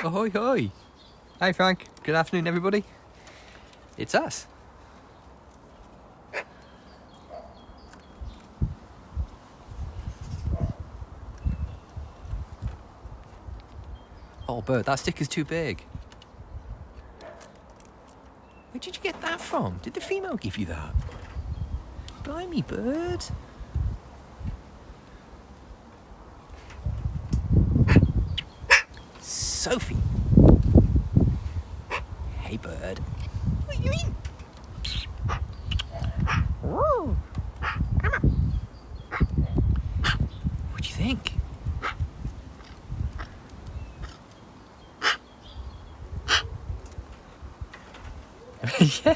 Ahoy, hoy. Hi, Frank. Good afternoon, everybody. It's us. Oh, bird, that stick is too big. Where did you get that from? Did the female give you that? Blimey, bird. Sophie. Hey, bird. What do you mean? What do you think? Yeah,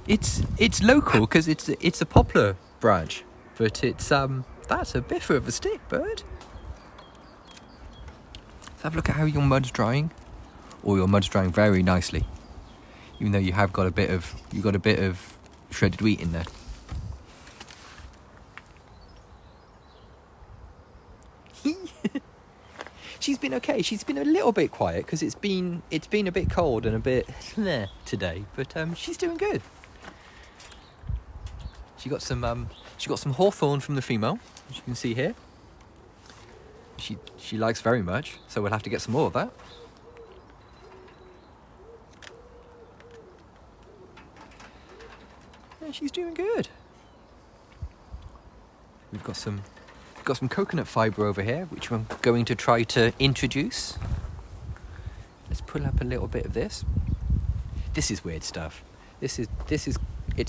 it's local because it's a poplar branch, but it's that's a biffer of a stick, bird. Let's have a look at how your mud's drying. Or your mud's drying very nicely, even though you have got a bit of shredded wheat in there. She's been okay. She's been a little bit quiet because it's been a bit cold and a bit today, but she's doing good. She got some hawthorn from the female, as you can see here. She likes very much, so we'll have to get some more of that. Yeah, she's doing good. We've got some coconut fibre over here, which I'm going to try to introduce. Let's pull up a little bit of this. This is weird stuff. It's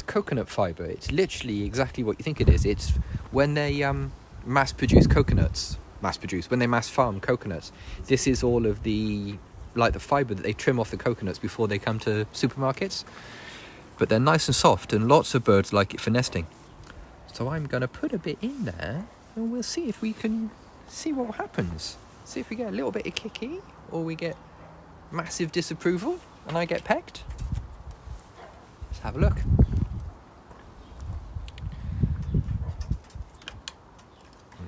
coconut fibre. It's literally exactly what you think it is. It's when they mass farm coconuts. This is all of the fibre that they trim off the coconuts before they come to supermarkets. But they're nice and soft, and lots of birds like it for nesting. So I'm going to put a bit in there, and we'll see if we can see what happens. See if we get a little bit of kicky, or we get massive disapproval, and I get pecked. Let's have a look.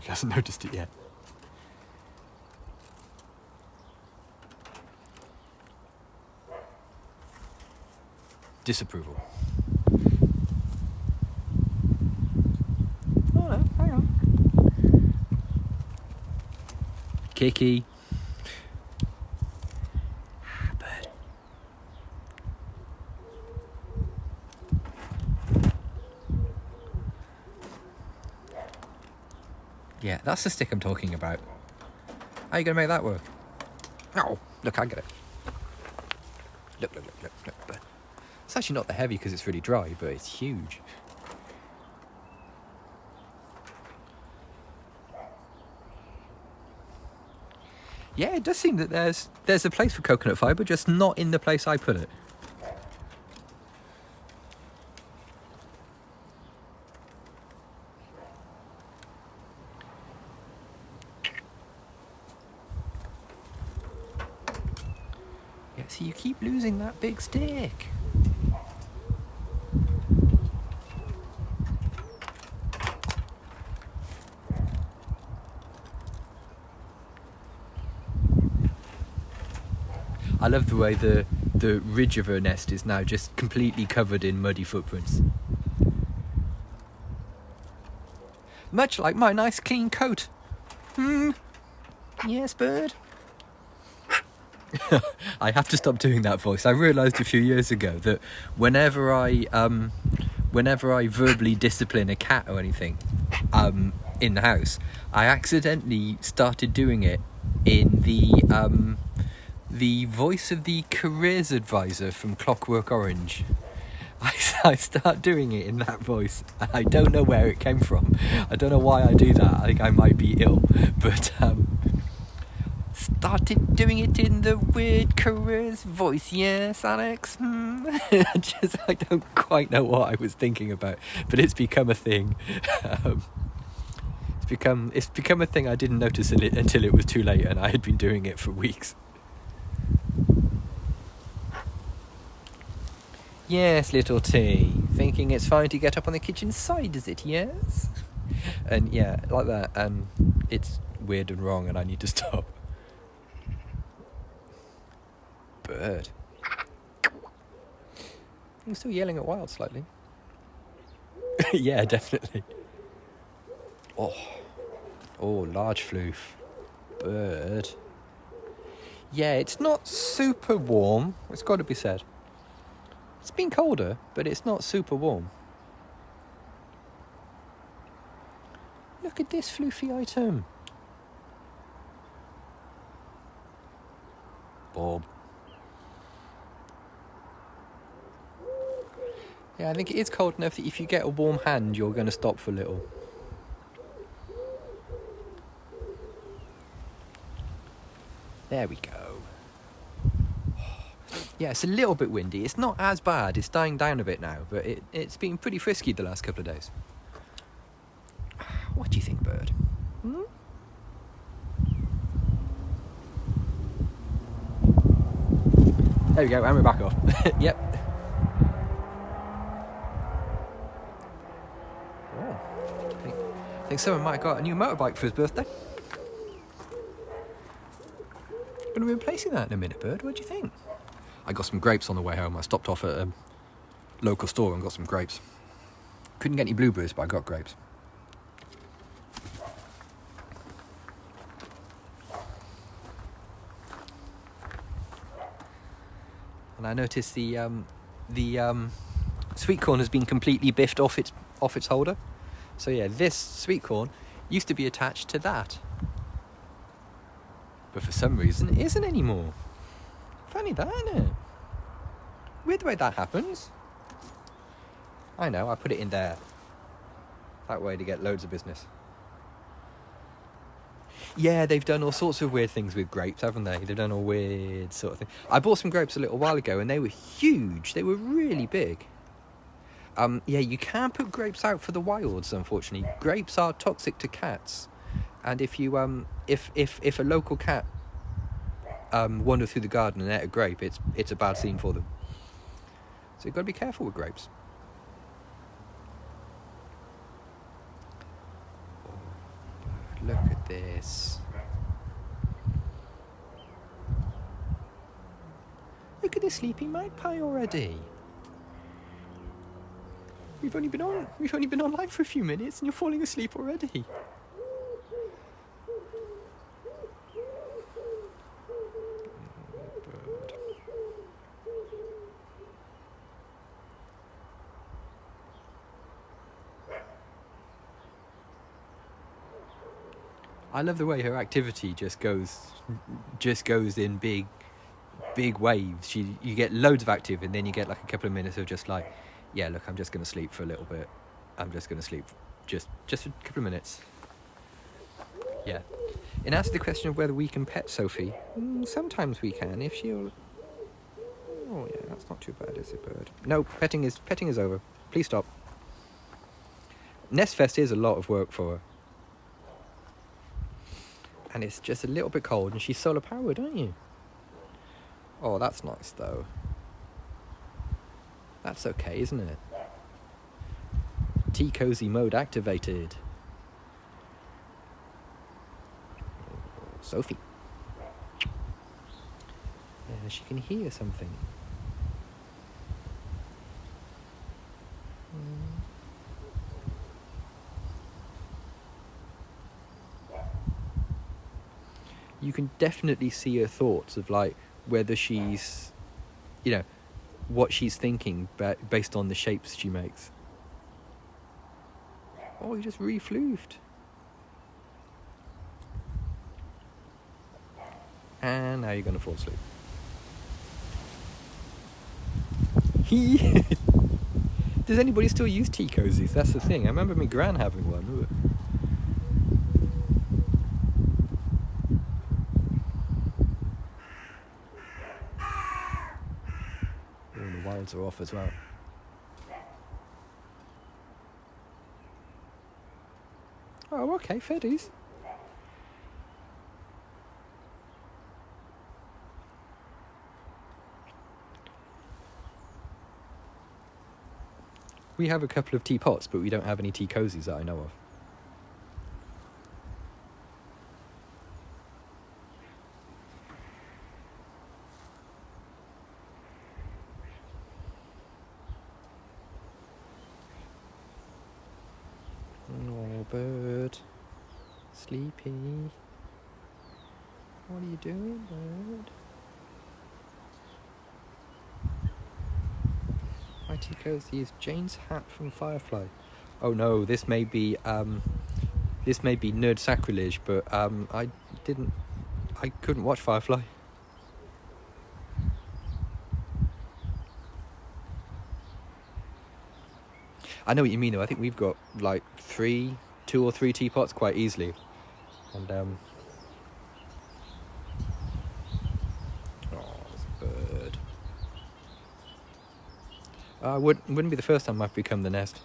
He hasn't noticed it yet. Disapproval. Oh no, hang on. Kiki. Bird. Yeah, that's the stick I'm talking about. How are you going to make that work? Oh, look, I get it. Look. It's actually not that heavy because it's really dry, but it's huge. Yeah, it does seem that there's a place for coconut fibre, just not in the place I put it. Yeah, see, you keep losing that big stick. I love the way the ridge of her nest is now just completely covered in muddy footprints. Much like my nice clean coat. Yes, bird. I have to stop doing that voice. I realised a few years ago that whenever I verbally discipline a cat or anything in the house, I accidentally started doing it in the voice of the careers advisor from Clockwork Orange. I start doing it in that voice. I don't know where it came from. I don't know why I do that. I think I might be ill. But started doing it in the weird careers voice. Yes, Alex? I don't quite know what I was thinking about. But it's become a thing. It's become a thing I didn't notice until it was too late, and I had been doing it for weeks. Yes, little T. Thinking it's fine to get up on the kitchen side, is it? Yes? And yeah, like that. And it's weird and wrong, and I need to stop. bird. I'm still yelling at wild slightly. Yeah, definitely. Oh, large floof. Bird. Yeah, it's not super warm. It's got to be said. It's been colder, but it's not super warm. Look at this floofy item. Bob. Yeah, I think it is cold enough that if you get a warm hand, you're going to stop for a little. There we go. Yeah, it's a little bit windy. It's not as bad. It's dying down a bit now, but it's been pretty frisky the last couple of days. What do you think, bird? Hmm? There we go, and we're back off. Yep. Oh, I think someone might have got a new motorbike for his birthday. Going to be replacing that in a minute, bird. What do you think? I got some grapes on the way home. I stopped off at a local store and got some grapes. Couldn't get any blueberries, but I got grapes. And I noticed the sweet corn has been completely biffed off its holder. So yeah, this sweet corn used to be attached to that, but for some reason it isn't anymore. Funny that, isn't it? Weird the way that happens. I know, I put it in there. That way to get loads of business. Yeah, they've done all sorts of weird things with grapes, haven't they? They've done all weird sort of thing. I bought some grapes a little while ago and they were huge. They were really big. Yeah, you can't put grapes out for the wilds, unfortunately. Grapes are toxic to cats. And if you if a local cat wander through the garden and ate a grape, it's a bad scene for them. So you've got to be careful with grapes. Oh, look at this. Look at this sleeping magpie already. We've only been online for a few minutes and you're falling asleep already. I love the way her activity just goes in big waves. You get loads of active and then you get like a couple of minutes of just like, yeah, look, I'm just going to sleep for a little bit. I'm just going to sleep just a couple of minutes. Yeah. In answer to the question of whether we can pet Sophie, sometimes we can if she'll... Oh yeah, that's not too bad, is it, bird? No, petting is over. Please stop. Nestfest is a lot of work for her. And it's just a little bit cold and she's solar powered, aren't you? Oh, that's nice though. That's okay, isn't it? Tea cozy mode activated. Sophie. Yeah, she can hear something. You can definitely see her thoughts of like whether she's, what she's thinking based on the shapes she makes. Oh, you just refloofed. And now you're going to fall asleep. Does anybody still use tea cozies? That's the thing. I remember my gran having one. Ooh. The wilds are off as well. Oh, okay, fair dues. We have a couple of teapots, but we don't have any tea cozies that I know of. bird. Sleepy. What are you doing, bird? Mighty Cozy is Jane's hat from Firefly. Oh no, this may be nerd sacrilege, but I couldn't watch Firefly. I know what you mean though. I think we've got like 2 or 3 teapots quite easily. And this bird. Wouldn't be the first time I've become the nest.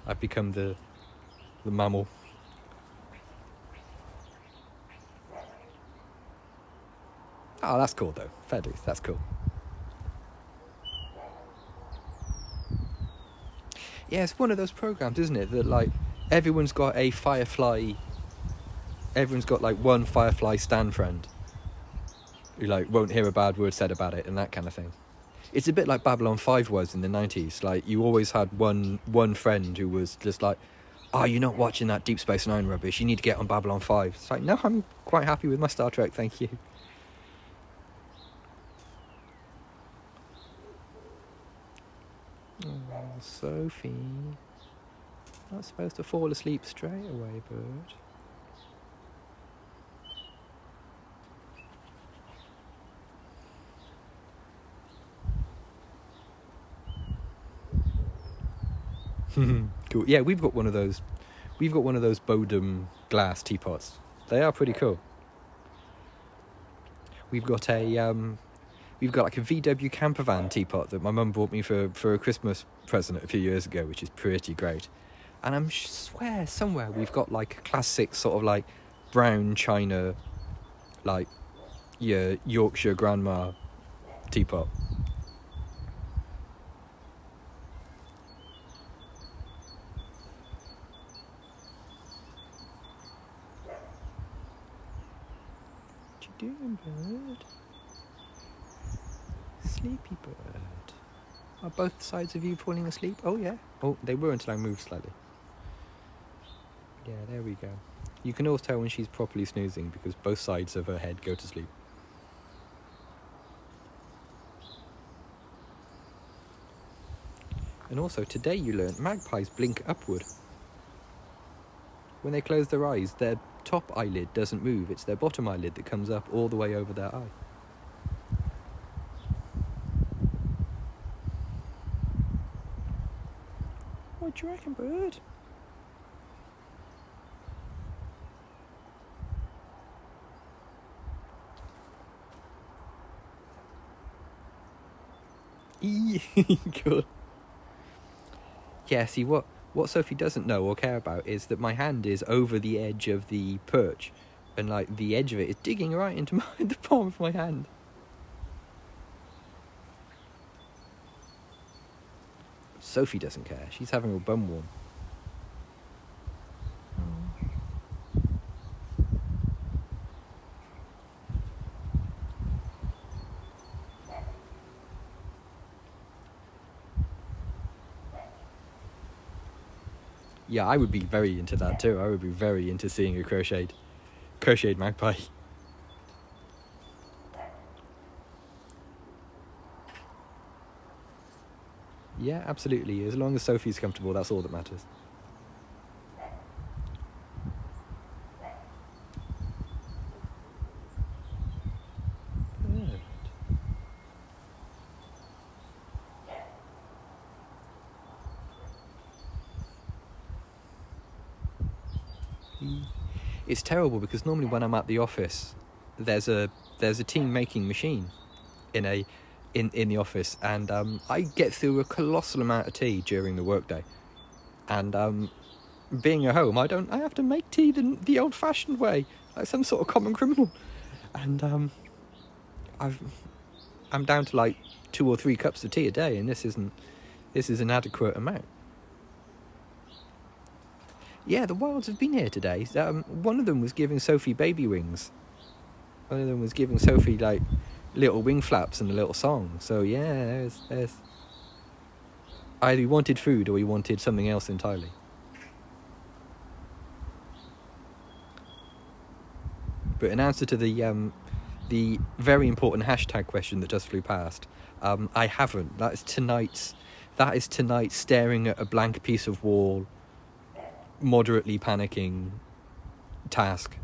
I've become the mammal. Oh, that's cool though. Fair dues, that's cool. Yeah, it's one of those programs, isn't it? That like everyone's got a Firefly. Everyone's got like one Firefly stan friend who like won't hear a bad word said about it and that kind of thing. It's a bit like Babylon 5 was in the 90s. Like you always had one friend who was just like, "Oh, you're not watching that Deep Space Nine rubbish. You need to get on Babylon 5." It's like, no, I'm quite happy with my Star Trek, thank you. Oh, Sophie. Not supposed to fall asleep straight away, bird. Cool. Yeah, we've got one of those. We've got one of those Bodum glass teapots. They are pretty cool. We've got like a VW campervan teapot that my mum bought me for a Christmas present a few years ago, which is pretty great. And I swear somewhere we've got like a classic sort of like brown china, like your Yorkshire grandma teapot. What you doing, bird? Sleepy bird. Are both sides of you falling asleep? Oh yeah. Oh, they were until I moved slightly. Yeah, there we go. You can always tell when she's properly snoozing because both sides of her head go to sleep. And also, today you learned magpies blink upward. When they close their eyes, their top eyelid doesn't move. It's their bottom eyelid that comes up all the way over their eye. What do you reckon, bird? Cool. Yeah, see, what Sophie doesn't know or care about is that my hand is over the edge of the perch, and like the edge of it is digging right into the palm of my hand. Sophie doesn't care. She's having her bum warm. Yeah, I would be very into that too. I would be very into seeing a crocheted magpie. Yeah, absolutely. As long as Sophie's comfortable, that's all that matters. It's terrible because normally when I'm at the office, there's a tea making machine in the office, and I get through a colossal amount of tea during the workday. And being at home, I have to make tea the old-fashioned way, like some sort of common criminal. And I'm down to like 2 or 3 cups of tea a day, and this is an adequate amount. Yeah, the Wilds have been here today. One of them was giving Sophie baby wings. One of them was giving Sophie like little wing flaps and a little song. So yeah, there's either he wanted food or he wanted something else entirely. But in answer to the very important hashtag question that just flew past, I haven't. That is tonight staring at a blank piece of wall, moderately panicking task.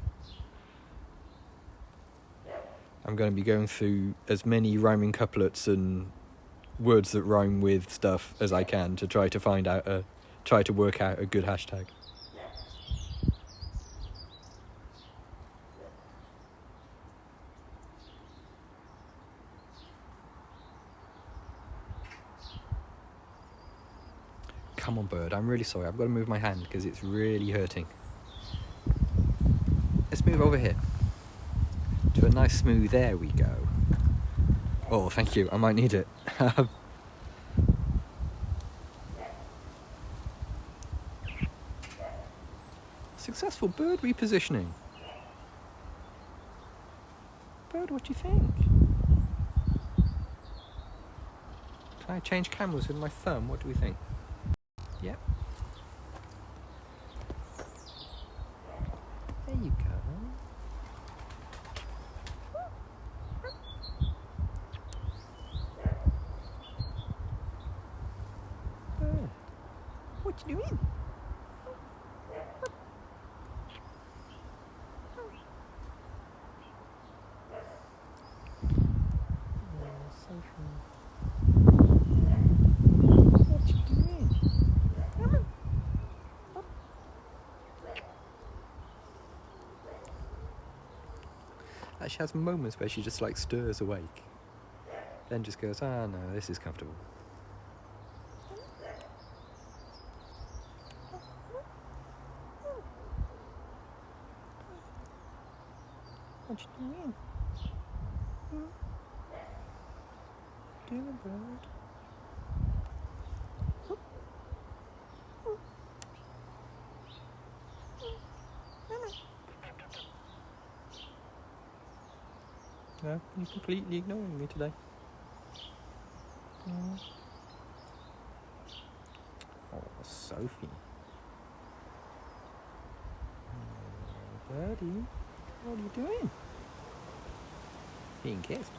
I'm going to be going through as many rhyming couplets and words that rhyme with stuff as I can to try to work out a good hashtag. Come on, bird, I'm really sorry. I've got to move my hand because it's really hurting. Let's move over here to a nice smooth. There we go. Oh, thank you. I might need it. Successful bird repositioning. Bird, what do you think? Can I change cameras with my thumb? What do we think? Yep. There you go. Bird, what you doing? She has moments where she just like stirs awake, then just goes, no, this is comfortable. What you doing? Doing a bird. No, you're completely ignoring me today. Oh, Sophie. Birdie, what are you doing? Being kissed.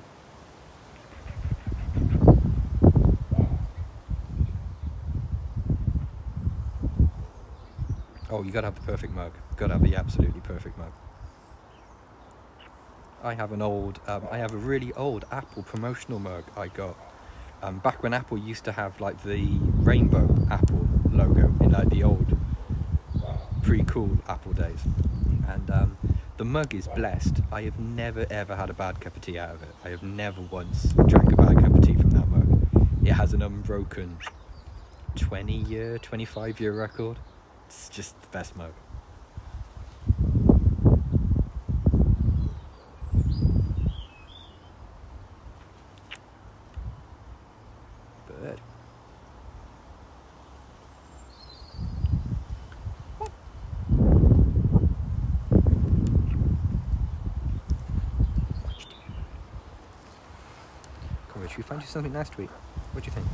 Oh, you gotta have the perfect mug. Gotta have the absolutely perfect mug. I have a really old Apple promotional mug I got back when Apple used to have like the rainbow Apple logo in like the old pre-cool Apple days, and the mug is blessed. I have never ever had a bad cup of tea out of it. I have never once drank a bad cup of tea from that mug. It has an unbroken 20-year, 25-year record. It's just the best mug. Bird. Come on, should we find you something nice to eat? What do you think?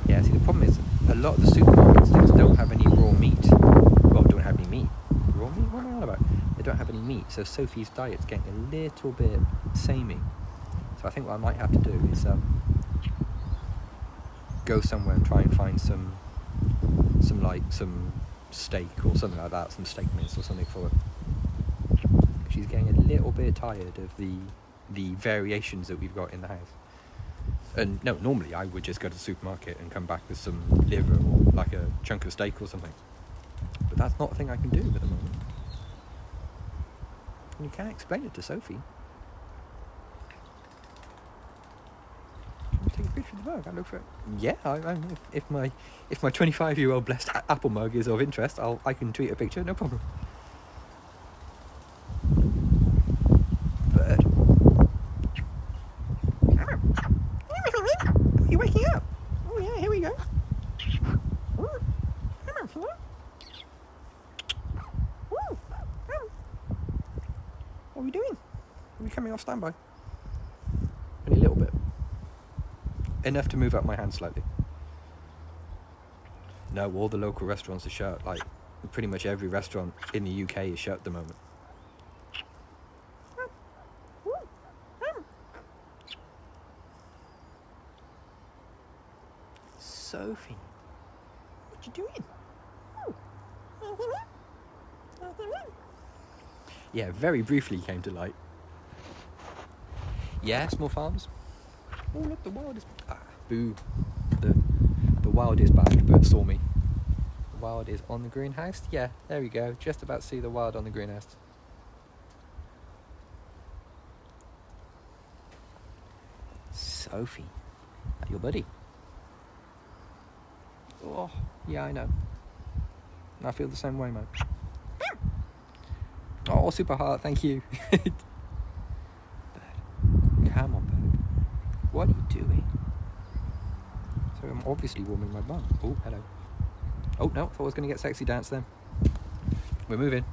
Yeah, see, the problem is a lot of the supermarkets things don't have any raw meat. Well, don't have any meat. Raw meat? What am I on about? They don't have any meat, so Sophie's diet's getting a little bit samey. So I think what I might have to do is go somewhere and try and find some steak or something like that, some steak mince or something for her. She's getting a little bit tired of the variations that we've got in the house. And no, normally I would just go to the supermarket and come back with some liver or like a chunk of steak or something. But that's not a thing I can do at the moment. And you can't explain it to Sophie. Can you take a picture of the mug? I look for it. Yeah, if my 25-year-old blessed Apple mug is of interest, I can tweet a picture, no problem. Bird. You're waking up. Oh yeah, here we go. What are we doing? Are we coming off standby? Only a little bit. Enough to move up my hand slightly. No, all the local restaurants are shut. Like, pretty much every restaurant in the UK is shut at the moment. Sophie, what you doing? Yeah, very briefly came to light. Yeah, small farms. Oh, look, the wild is... boo. The wild is back, but saw me. The wild is on the greenhouse. Yeah, there we go. Just about to see the wild on the greenhouse. Sophie, that your buddy? Oh, yeah, I know. I feel the same way, mate. Oh, super hard, thank you. Bird, come on, bird. What are you doing? So I'm obviously warming my bum. Oh, hello. Oh, no, thought I was going to get sexy dance then. We're moving.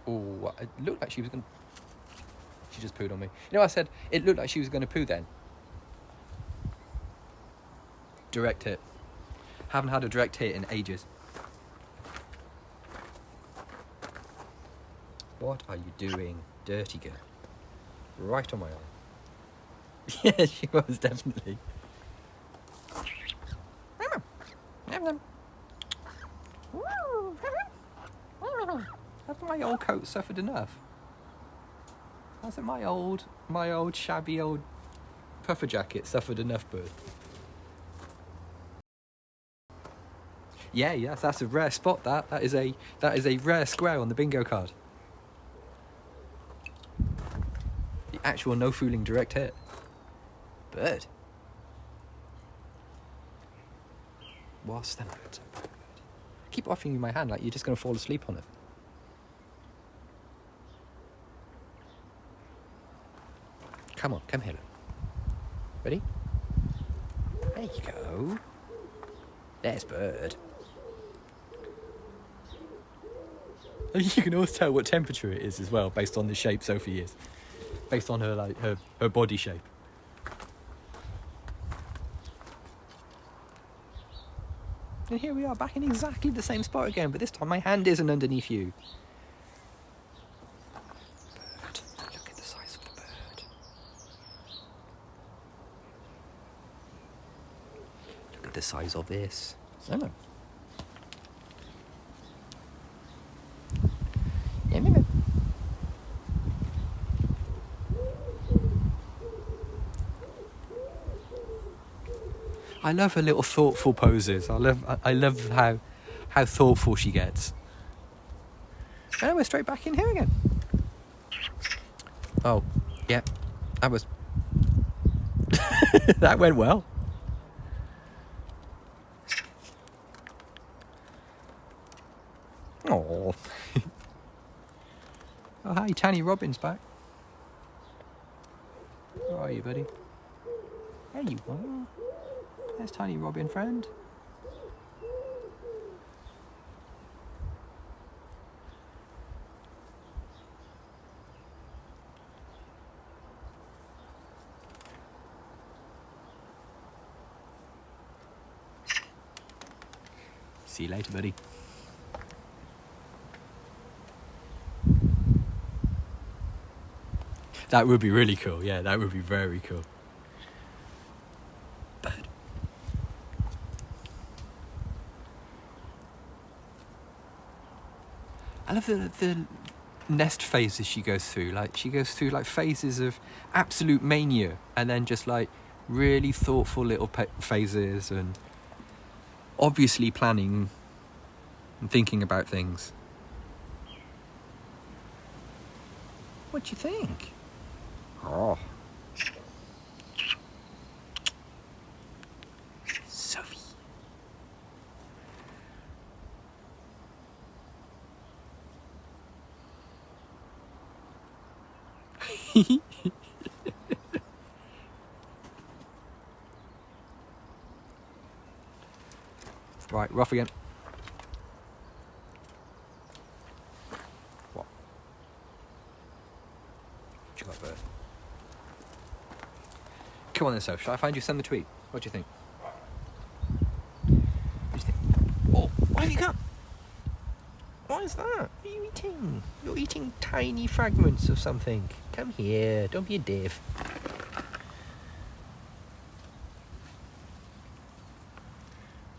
Oh, it looked like she was going to... She just pooed on me. You know, I said it looked like she was going to poo then. Direct hit. Haven't had a direct hit in ages. What are you doing, dirty girl? Right on my arm. Yeah, she was, definitely. Hasn't my old coat suffered enough? Hasn't my old shabby old puffer jacket suffered enough, bird? Yeah, yes, that's a rare spot. That is a rare square on the bingo card. The actual no fooling direct hit. Bird. What's the matter, bird? I keep offering you my hand like you're just going to fall asleep on it. Come on, come here. Ready? There you go. There's bird. You can always tell what temperature it is as well, based on the shape Sophie is. Based on her her body shape. And here we are, back in exactly the same spot again, but this time my hand isn't underneath you. Bird, look at the size of the bird. Look at the size of this. Hello. I love her little thoughtful poses. I love how thoughtful she gets. And we're straight back in here again. Oh, yeah, that was that went well. Oh, oh hi, Tanny Robbins back. Where are you, buddy? There you are. There's Tiny Robin, friend. See you later, buddy. That would be really cool. Yeah, that would be very cool. Bird. I love the nest phases she goes through. Like, she goes through like phases of absolute mania, and then just like really thoughtful little phases, and obviously planning and thinking about things. What do you think? Oh. Sophie. Right, we're off again. What? What you got, bird? Come on then, Soph. Shall I find you send the tweet? What do you think? What do you think? Oh, what have you got? What is is that? What are you eating? You're eating tiny fragments of something. Come here, don't be a div.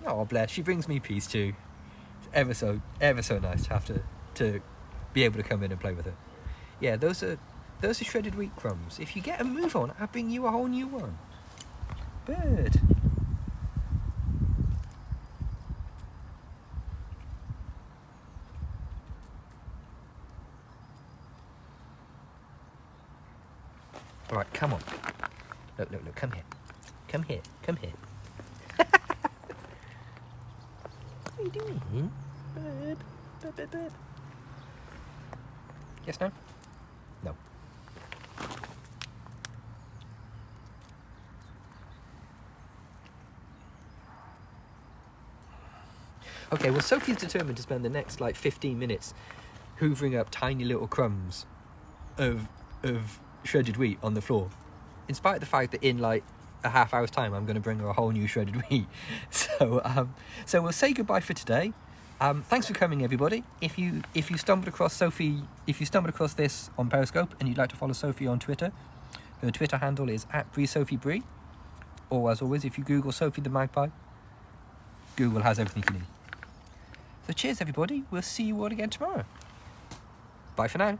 Oh bless, she brings me peace too. It's ever so nice to have to be able to come in and play with her. Yeah, those are shredded wheat crumbs. If you get a move on, I'll bring you a whole new one. Bird. Right, come on. Look, come here. Come here. What are you doing? Bird. Yes, no? No. Okay, well, Sophie's determined to spend the next, 15 minutes hoovering up tiny little crumbs of shredded wheat on the floor, in spite of the fact that in, a half hour's time, I'm going to bring her a whole new shredded wheat. So we'll say goodbye for today. Thanks for coming, everybody. If you stumbled across Sophie, if you stumbled across this on Periscope and you'd like to follow Sophie on Twitter, her Twitter handle is @BreeSophieBree. Or as always, if you Google Sophie the Magpie, Google has everything you need. So cheers, everybody. We'll see you all again tomorrow. Bye for now.